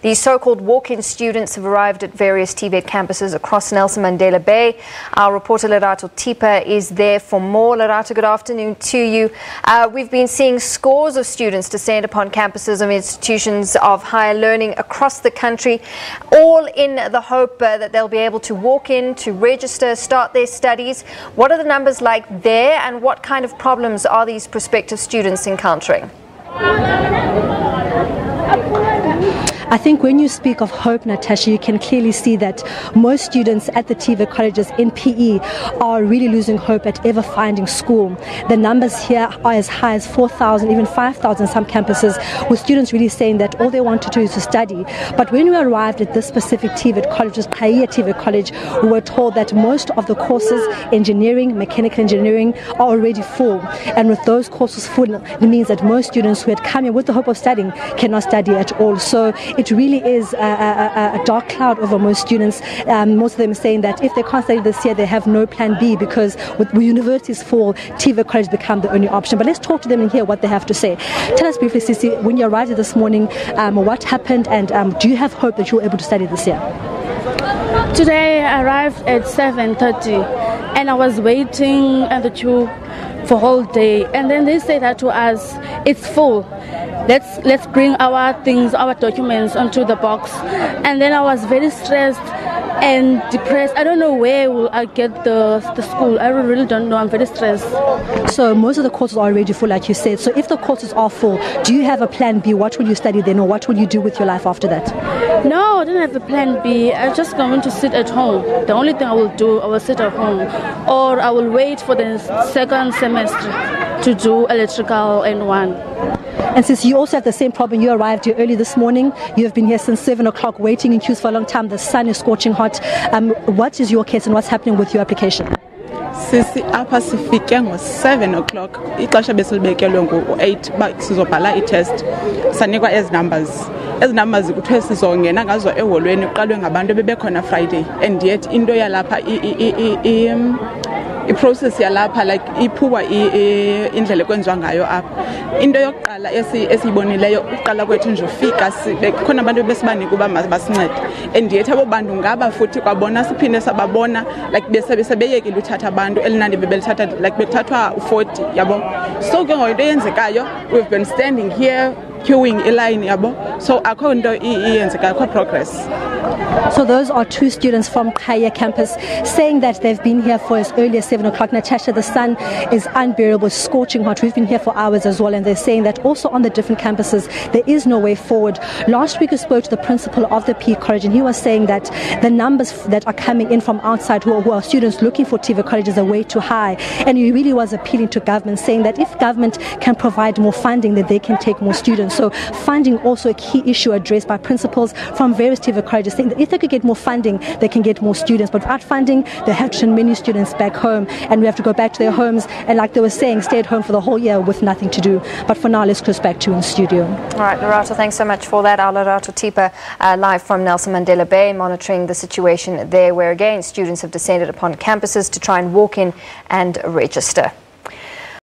These so-called walk-in students have arrived at various TVET campuses across Nelson Mandela Bay. Our reporter Lerato Thipa is there for more. Lerato, good afternoon to you. We've been seeing scores of students descend upon campuses of institutions of higher learning across the country, all in the hope that they'll be able to walk in, to register, start their studies. What are the numbers like there, and what kind of problems are these prospective students encountering? I think when you speak of hope, Natasha, you can clearly see that most students at the TVET colleges in PE are really losing hope at ever finding school. The numbers here are as high as 4,000, even 5,000 some campuses, with students really saying that all they want to do is to study. But when we arrived at this specific TVET college, this Khaya TVET college, we were told that most of the courses, engineering, mechanical engineering, are already full. And with those courses full, it means that most students who had come here with the hope of studying cannot study at all. So it really is a dark cloud over most students. Most of them saying that if they can't study this year, they have no plan B, because with universities full, TVET college become the only option. But let's talk to them and hear what they have to say. Tell us briefly, Sisi, when you arrived this morning, what happened, and do you have hope that you're able to study this year? Today I arrived at 7:30 and I was waiting at the queue for whole day, and then they said that to us, it's full. Let's bring our things, our documents onto the box. And then I was very stressed and depressed. I don't know where will I get the school. I really don't know. I'm very stressed. So most of the courses are already full, like you said. So if the courses are full, do you have a plan B? What will you study then, or what will you do with your life after that? No, I don't have a plan B. I'm just going to sit at home. The only thing I will do, I will sit at home, or I will wait for the second semester to do electrical and one. And since you also have the same problem, you arrived here early this morning. You have been here since 7 o'clock waiting in queues for a long time. The sun is scorching hot. What is your case and what's happening with your application? Sisi apha sifike ngo-7 o'clock. Ixesha besilibekelwe ngo-8 uba sizobhala i-test. Sanikwa ezi numbers. Ezi numbers kuthiwe sizongena ngazo eholweni kuqalwe ngabantu bebekhona Friday. And yet into yalapha i-process yalapha like iphuwa indlela ekwenziwa ngayo apha. Into yokuqala esiyibonileyo, uqala kwethu nje ufika khona abantu besibanika uba basincede, and yet abo bantu ngaba futhi kwabona siphinde sababona like besebeyekile uthatha abantu elinandi bebelithatha like bethathwa u-40 yabo. So ke ngoku into eyenzekayo, we've been standing here queuing a line yabo, so akho into iyenzekayo, akho progress. So those are two students from Khaya campus saying that they've been here for as early as 7 o'clock. Natasha, the sun is unbearable, scorching hot. We've been here for hours as well, and they're saying that also on the different campuses there is no way forward. Last week we spoke to the principal of the PE college, and he was saying that the numbers that are coming in from outside who are students looking for TVET colleges are way too high, and he really was appealing to government, saying that if government can provide more funding, that they can take more students. So funding also a key issue addressed by principals from various TVET colleges, saying that if they could get more funding, they can get more students. But without funding, they have to send many students back home, and we have to go back to their homes, and like they were saying, stay at home for the whole year with nothing to do. But for now, let's close back to you in studio. All right, Lerato, thanks so much for that. Our Lerato Thipa live from Nelson Mandela Bay, monitoring the situation there, where again students have descended upon campuses to try and walk in and register.